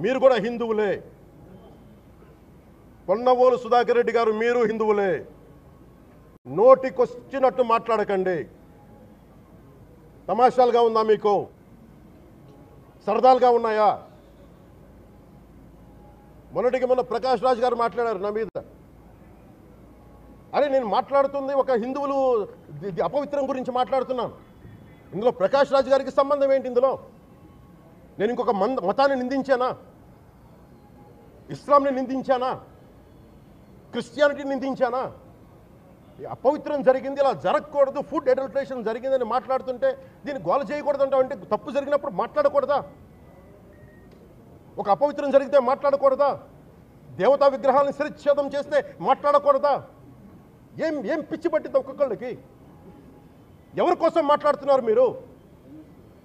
మీరు కూడా హిందువులే. పొన్నవోలు సుధాకర్ రెడ్డి గారు మీరు హిందువులే. నోటికొచ్చినట్టు మాట్లాడకండి. తమాషాలుగా ఉందా మీకు? సరదాలుగా ఉన్నాయా? మొన్న ప్రకాష్ రాజ్ గారు మాట్లాడారు నా మీద. అరే నేను మాట్లాడుతుంది ఒక హిందువులు అపవిత్రం గురించి మాట్లాడుతున్నాను. ఇందులో ప్రకాష్ రాజ్ గారికి సంబంధం ఏంటి? ఇందులో నేను ఇంకొక మతాన్ని నిందించానా? ఇస్లాంని నిందించానా? క్రిస్టియానిటీని నిందించానా? అపవిత్రం జరిగింది, ఇలా జరగకూడదు, ఫుడ్ అడల్టరేషన్ జరిగిందని మాట్లాడుతుంటే దీన్ని గోల చేయకూడదంట. అంటే తప్పు జరిగినప్పుడు మాట్లాడకూడదా? ఒక అపవిత్రం జరిగితే మాట్లాడకూడదా? దేవతా విగ్రహాలను శిరచ్ఛేదం చేస్తే మాట్లాడకూడదా? ఏం పిచ్చి పట్టింది ఒక్కొక్కళ్ళకి? ఎవరి కోసం మాట్లాడుతున్నారు మీరు?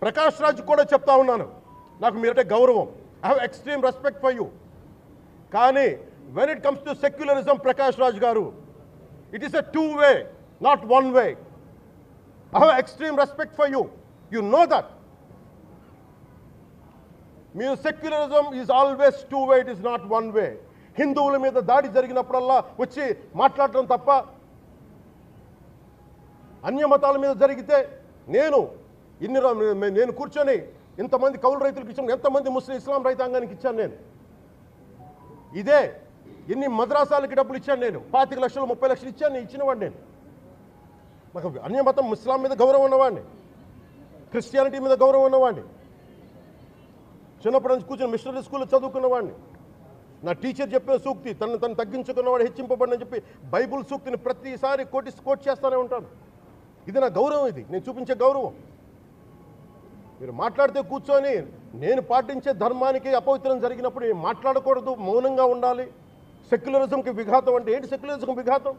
ప్రకాష్ రాజ్ కూడా చెప్తా ఉన్నాను, నాకు మీరంటే గౌరవం. I have extreme respect for you. కానీ when it comes to secularism, Prakash Raj గారు, it is a two way, not one way. I have extreme respect for you. You know that. మీరు secularism is always two way, it is not one way. హిందువుల మీద దాడి జరిగినప్పుడల్లా వచ్చి మాట్లాడటం తప్ప, అన్య మతాల మీద జరిగితే నేను కూర్చొని ఇంతమంది కౌలు రైతులకు ఇచ్చాను, ఎంతమంది ముస్లిం ఇస్లాం రైతాంగానికి ఇచ్చాను నేను. ఇదే ఎన్ని మద్రాసాలకి డబ్బులు ఇచ్చాను నేను. 25 లక్షలు 30 లక్షలు ఇచ్చాను, ఇచ్చినవాడిని నేను. నాకు అన్య మతం ఇస్లాం మీద గౌరవం ఉన్నవాడిని, క్రిస్టియానిటీ మీద గౌరవం ఉన్నవాడిని. చిన్నప్పటి నుంచి కూర్చొని మిషనరీ స్కూల్లో చదువుకున్నవాడిని. నా టీచర్ చెప్పిన సూక్తి, తను తగ్గించుకున్నవాడు హెచ్చింపబడినని చెప్పి బైబుల్ సూక్తిని ప్రతిసారి కోట్ చేస్తూనే ఉంటాను. ఇది నా గౌరవం, ఇది నేను చూపించే గౌరవం. మీరు మాట్లాడితే కూర్చొని నేను పాటించే ధర్మానికి అపవిత్రం జరిగినప్పుడు నేను మాట్లాడకూడదు, మౌనంగా ఉండాలి. సెక్యులరిజంకి విఘాతం అంటే ఏంటి? సెక్యులరిజంకి విఘాతం?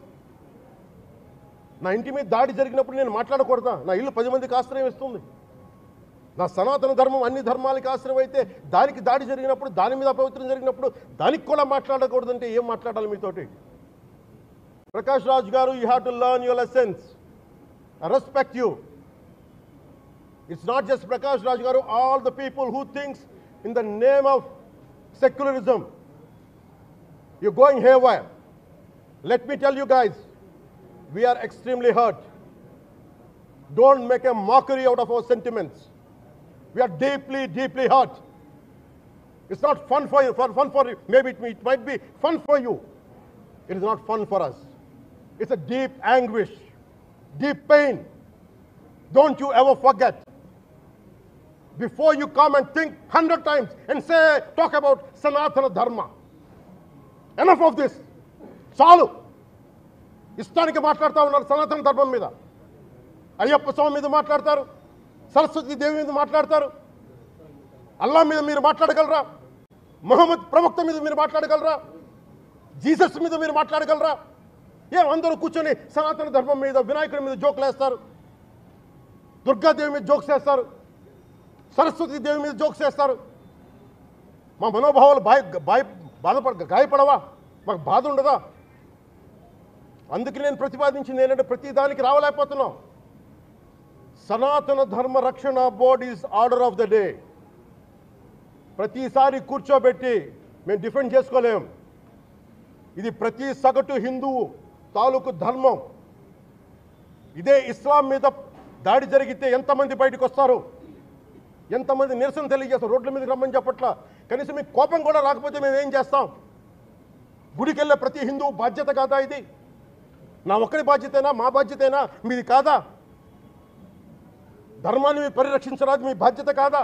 నా ఇంటి మీద దాడి జరిగినప్పుడు నేను మాట్లాడకూడదా? నా ఇల్లు 10 మందికి ఆశ్రయం ఇస్తుంది. నా సనాతన ధర్మం అన్ని ధర్మాలకి ఆశ్రయం అయితే దానికి దాడి జరిగినప్పుడు, దాని మీద అపవిత్రం జరిగినప్పుడు దానికి కూడా మాట్లాడకూడదంటే ఏం మాట్లాడాలి మీతోటి? ప్రకాష్ రాజ్ గారు, you have to learn your lessons. I respect you. It's not just Prakash Raj Garu, all the people who thinks in the name of secularism, you're going haywire. Let me tell you guys, we are extremely hurt. Don't make a mockery out of our sentiments. We are deeply, deeply hurt. It's not fun for you, maybe it might be fun for you. It is not fun for us. It's a deep anguish, deep pain. Don't you ever forget. Before you come and think 100 times and talk about Sanatana Dharma. Enough of this. చాలు. ఇష్టానికి మాట్లాడుతూ ఉన్నారు సనాతన ధర్మం మీద. అయ్యప్ప స్వామి మీద మాట్లాడతారు, సరస్వతి దేవి మీద మాట్లాడతారు. అల్లా మీద మీరు మాట్లాడగలరా? మొహమ్మద్ ప్రవక్త మీద మీరు మాట్లాడగలరా? జీసస్ మీద మీరు మాట్లాడగలరా? అందరూ కూర్చొని సనాతన ధర్మం మీద, వినాయకుడి మీద జోకులు వేస్తారు, దుర్గాదేవి మీద జోక్స్ వేస్తారు, సరస్వతి దేవి మీద జోక్స్ వేస్తారు. మా మనోభావాలు గాయపడవా? మాకు బాధ ఉండదా? అందుకే నేను ప్రతిపాదించింది ఏంటంటే ప్రతి దానికి రావలేకపోతున్నాం. సనాతన ధర్మ రక్షణ board is order of the day. ప్రతిసారి కూర్చోబెట్టి మేము డిఫెండ్ చేసుకోలేం. ఇది ప్రతి సగటు హిందువు తాలూకు ధర్మం. ఇదే ఇస్లాం మీద దాడి జరిగితే ఎంతమంది బయటకు వస్తారు? ఎంతమంది నిరసన తెలియజేస్తారు? రోడ్ల మీదకి రమ్మని చెప్పట్లా. కనీసం మీకు కోపం కూడా రాకపోతే మేము ఏం చేస్తాం? గుడికి వెళ్ళే ప్రతి హిందువు బాధ్యత కాదా ఇది? నా ఒక్కడి బాధ్యతేనా? మా బాధ్యతేనా? మీది కాదా? ధర్మాన్ని మీరు పరిరక్షించరాదు, మీ బాధ్యత కాదా?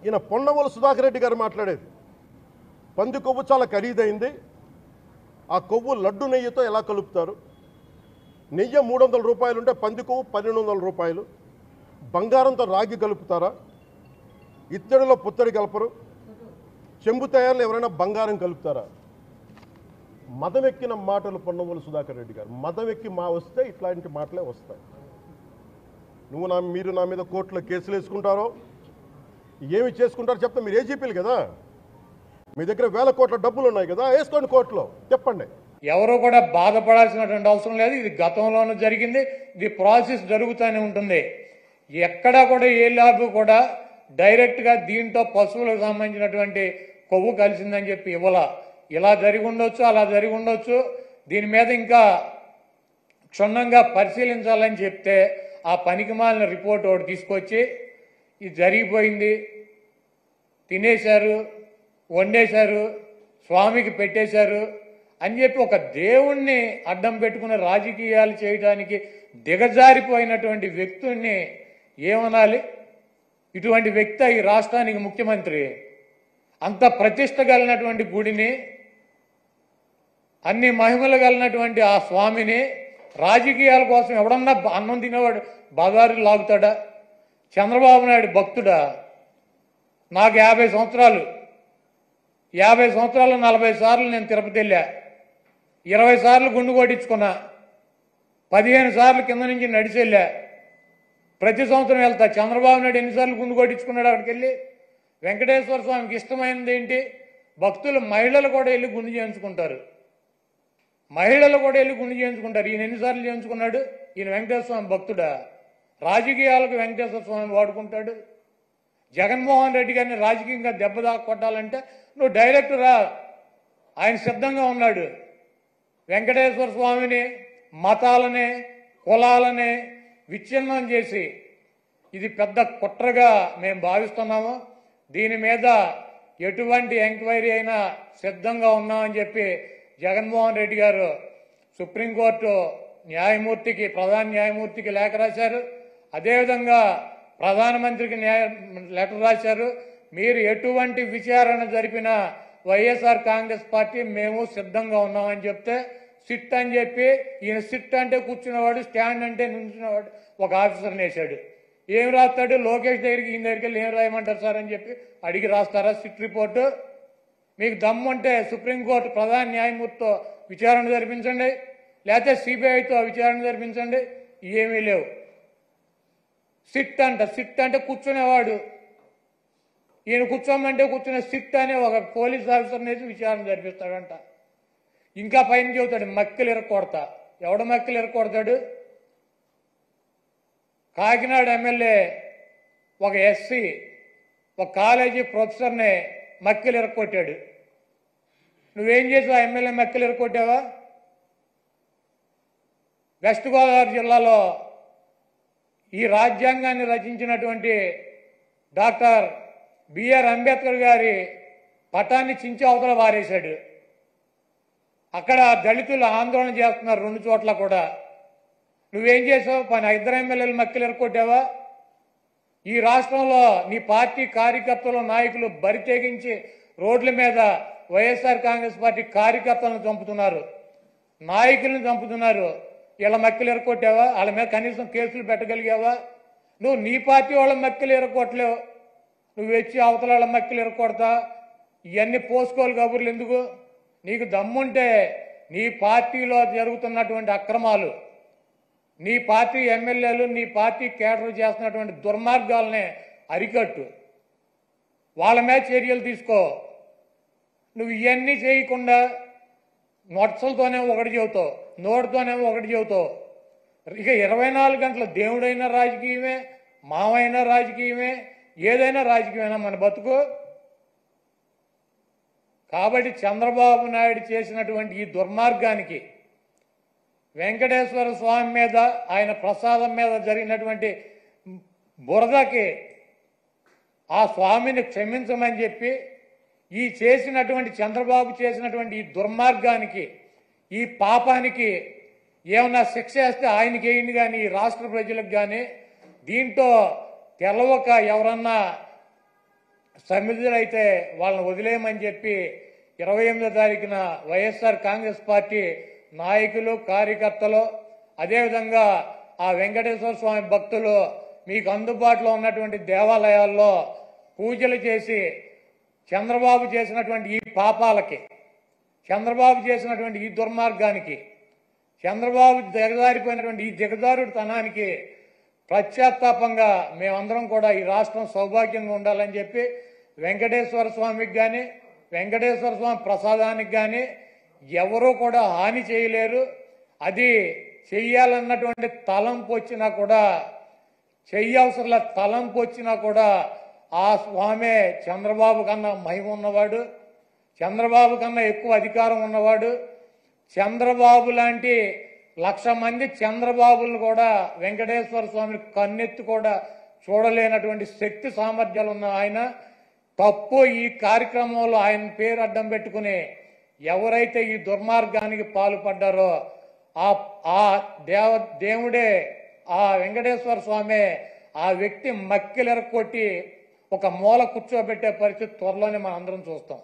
ఈయన పొన్నవోలు సుధాకర్ రెడ్డి గారు మాట్లాడేది, పంది కొవ్వు చాలా ఖరీదైంది, ఆ కొవ్వు లడ్డు నెయ్యితో ఎలా కలుపుతారు? నెయ్యి 300 రూపాయలు ఉంటే పంది కొవ్వు 1200 రూపాయలు. బంగారంతో రాగి కలుపుతారా? ఇత్తడిలో పుత్తడి కలపరు. చెంబు తయారులో ఎవరైనా బంగారం కలుపుతారా? మదం ఎక్కిన మాటలు పొన్నవోలు సుధాకర్ రెడ్డి గారు. మదం ఎక్కి వస్తే ఇట్లాంటి మాటలే వస్తాయి. మీరు నా మీద కోర్టులో కేసులు వేసుకుంటారో ఏమి చేసుకుంటారో చెప్తే, మీరు ఏజీపీలు కదా, మీ దగ్గర వేల కోట్ల డబ్బులు ఉన్నాయి కదా, వేసుకోండి కోర్టులో, చెప్పండి. ఎవరు కూడా బాధపడాల్సినటువంటి అవసరం లేదు. ఇది గతంలోనూ జరిగింది, ఇది ప్రాసెస్ జరుగుతూనే ఉంటుంది. ఎక్కడా కూడా ఏ ల్యాబ్ కూడా డైరెక్ట్గా దీంతో పశువులకు సంబంధించినటువంటి కొవ్వు కలిసిందని చెప్పి ఇలా జరిగి ఉండొచ్చు, అలా జరిగి ఉండొచ్చు. దీని మీద ఇంకా క్షుణ్ణంగా పరిశీలించాలని చెప్తే ఆ పనికిమాలిన రిపోర్ట్ ఒకటి తీసుకొచ్చి ఇది జరిగిపోయింది, తినేశారు, వండేశారు, స్వామికి పెట్టేశారు అని చెప్పి ఒక దేవుణ్ణి అడ్డం పెట్టుకున్న రాజకీయాలు చేయడానికి దిగజారిపోయినటువంటి వ్యక్తుల్ని ఏమనాలి? ఇటువంటి వ్యక్తి ఈ రాష్ట్రానికి ముఖ్యమంత్రి. అంత ప్రతిష్ట కలిగినటువంటి గుడిని, అన్ని మహిమలు కలిగినటువంటి ఆ స్వామిని రాజకీయాల కోసం ఎవడన్నా అన్నం తినేవాడు బజారు లాగుతాడా? చంద్రబాబు నాయుడు భక్తుడా? నాకు 50 సంవత్సరాలు 40 సార్లు నేను తిరుపతి వెళ్ళా, 20 సార్లు గుండు కొట్టించుకున్నా, 15 సార్లు కింద నుంచి నడిచి వెళ్ళా, ప్రతి సంవత్సరం వెళ్తా. చంద్రబాబు నాయుడు ఎన్నిసార్లు గుండు కొట్టించుకున్నాడు అక్కడికి వెళ్ళి? వెంకటేశ్వర స్వామికి ఇష్టమైనది ఏంటి? భక్తులు మహిళలు కూడా వెళ్ళి గుండు చేయించుకుంటారు. ఈయన ఎన్నిసార్లు చేయించుకున్నాడు? ఈయన వెంకటేశ్వర స్వామి భక్తుడా? రాజకీయాలకు వెంకటేశ్వర స్వామి వాడుకుంటాడు. జగన్మోహన్ రెడ్డి గారిని రాజకీయంగా దెబ్బ కొట్టాలంటే నువ్వు డైరెక్ట్ రా, ఆయన సిద్ధంగా ఉన్నాడు. వెంకటేశ్వర స్వామిని, మతాలని, కులాలని విచ్ఛిన్నం చేసి ఇది పెద్ద కుట్రగా మేము భావిస్తున్నాము. దీని మీద ఎటువంటి ఎంక్వైరీ అయినా సిద్ధంగా ఉన్నామని చెప్పి జగన్మోహన్ రెడ్డి గారు సుప్రీంకోర్టు న్యాయమూర్తికి, ప్రధాన న్యాయమూర్తికి లేఖ రాశారు. అదేవిధంగా ప్రధానమంత్రికి లెటర్ రాశారు. మీరు ఎటువంటి విచారణ జరిపినా వైఎస్ఆర్ కాంగ్రెస్ పార్టీ మేము సిద్ధంగా ఉన్నామని చెప్తే సిట్ అని చెప్పి, ఈయన సిట్ అంటే కూర్చున్నవాడు, స్టాండ్ అంటే నుంచున్నవాడు ఒక ఆఫీసర్ని వేశాడు. ఏం రాస్తాడు? లోకేష్ దగ్గరికి, ఈయన దగ్గరికి వెళ్ళి ఏం రాయమంటారు సార్ అని చెప్పి అడిగి రాస్తారా సిట్ రిపోర్టు? మీకు దమ్ముంటే సుప్రీంకోర్టు ప్రధాన న్యాయమూర్తితో విచారణ జరిపించండి, లేకపోతే సిబిఐతో విచారణ జరిపించండి. ఏమీ లేవు. సిట్ అంటే కూర్చునేవాడు, ఈయన కూర్చోమంటే కూర్చునే సిట్ అనే ఒక పోలీస్ ఆఫీసర్ని వేసి విచారణ జరిపిస్తాడంట. ఇంకా పైన చెబుతాడు మక్కలు ఇరక్కొడతా. ఎవడ మక్కలు ఇరక్కొడతాడు? కాకినాడ ఎమ్మెల్యే ఒక ఎస్సీ ఒక కాలేజీ ప్రొఫెసర్ని మక్కలు ఇరక్కొట్టాడు. నువ్వేం చేసావు? ఆ ఎమ్మెల్యే మక్కలు ఇరక్కొట్టావా? వెస్ట్ గోదావరి జిల్లాలో ఈ రాజ్యాంగాన్ని రచించినటువంటి డాక్టర్ బిఆర్ అంబేద్కర్ గారి పటాన్ని చించి అవతల వారేశాడు. అక్కడ దళితులు ఆందోళన చేస్తున్నారు 2 చోట్ల కూడా. నువ్వేం చేసావు? 2 ఎమ్మెల్యేలు మక్కలు ఎరకొట్టావా? ఈ రాష్ట్రంలో నీ పార్టీ కార్యకర్తలు, నాయకులు బరి తెగించి రోడ్ల మీద వైఎస్ఆర్ కాంగ్రెస్ పార్టీ కార్యకర్తలను చంపుతున్నారు, నాయకులను చంపుతున్నారు. వీళ్ళ మక్కలు ఎరకొట్టావా? వాళ్ళ మీద కనీసం కేసులు పెట్టగలిగావా? నువ్వు నీ పార్టీ వాళ్ళ మక్కలు ఎరకొట్టలేవు, నువ్వు వచ్చి అవతల వాళ్ళ మక్కలు ఎరకొడతా. ఇవన్నీ పోసుకోవాలి కబుర్లు ఎందుకు? నీకు దమ్ముంటే నీ పార్టీలో జరుగుతున్నటువంటి అక్రమాలు, నీ పార్టీ ఎమ్మెల్యేలు, నీ పార్టీ కేడర్ చేస్తున్నటువంటి దుర్మార్గాలనే అరికట్టు, వాళ్ళ మీద చర్యలు తీసుకో. నువ్వు ఇవన్నీ చేయకుండా నొట్సలతోనేమో ఒకటి చెబుతావు, నోటితోనేమో ఒకటి చెబుతావు. ఇక 24 గంటల దేవుడైనా రాజకీయమే, మావైనా రాజకీయమే, ఏదైనా రాజకీయమైనా మన బతుకు. కాబట్టి చంద్రబాబు నాయుడు చేసినటువంటి ఈ దుర్మార్గానికి, వెంకటేశ్వర స్వామి మీద, ఆయన ప్రసాదం మీద జరిగినటువంటి బురదకి ఆ స్వామిని క్షమించమని చెప్పి, ఈ చేసినటువంటి చంద్రబాబు చేసినటువంటి ఈ దుర్మార్గానికి, ఈ పాపానికి ఏమన్నా శిక్ష వేస్తే ఆయనకి వేయండి, కానీ ఈ రాష్ట్ర ప్రజలకు కానీ దీంట్లో తెలవక ఎవరన్నా సమిధులైతే వాళ్ళని వదిలేయమని చెప్పి 28వ తారీఖున వైఎస్ఆర్ కాంగ్రెస్ పార్టీ నాయకులు, కార్యకర్తలు, అదేవిధంగా ఆ వెంకటేశ్వర స్వామి భక్తులు మీకు అందుబాటులో ఉన్నటువంటి దేవాలయాల్లో పూజలు చేసి చంద్రబాబు చేసినటువంటి ఈ పాపాలకి, చంద్రబాబు చేసినటువంటి ఈ దుర్మార్గానికి, చంద్రబాబు దిగజారిపోయినటువంటి ఈ దిగజారుడుతనానికి పశ్చాత్తాపంగా మేమందరం కూడా ఈ రాష్ట్రం సౌభాగ్యంగా ఉండాలని చెప్పి వెంకటేశ్వర స్వామికి కానీ, వెంకటేశ్వర స్వామి ప్రసాదానికి కానీ ఎవరూ కూడా హాని చేయలేరు. అది చెయ్యాలన్నటువంటి తలంపు వచ్చినా కూడా, చెయ్యవసరంలో తలంపు వచ్చినా కూడా ఆ స్వామే చంద్రబాబు కన్నా మహిమ ఉన్నవాడు, చంద్రబాబు కన్నా ఎక్కువ అధికారం ఉన్నవాడు. చంద్రబాబు లాంటి 1,00,000 మంది చంద్రబాబులను కూడా వెంకటేశ్వర స్వామిని కన్నెత్తి కూడా చూడలేనటువంటి శక్తి సామర్థ్యాలు ఉన్న ఆయన తప్పు ఈ కార్యక్రమంలో ఆయన పేరు అడ్డం పెట్టుకుని ఎవరైతే ఈ దుర్మార్గానికి పాల్పడ్డారో ఆ దేవుడే, ఆ వెంకటేశ్వర స్వామి ఆ వ్యక్తి మక్కిలెరకొట్టి ఒక మూల కూర్చోబెట్టే పరిస్థితి త్వరలోనే మనం అందరం చూస్తాం.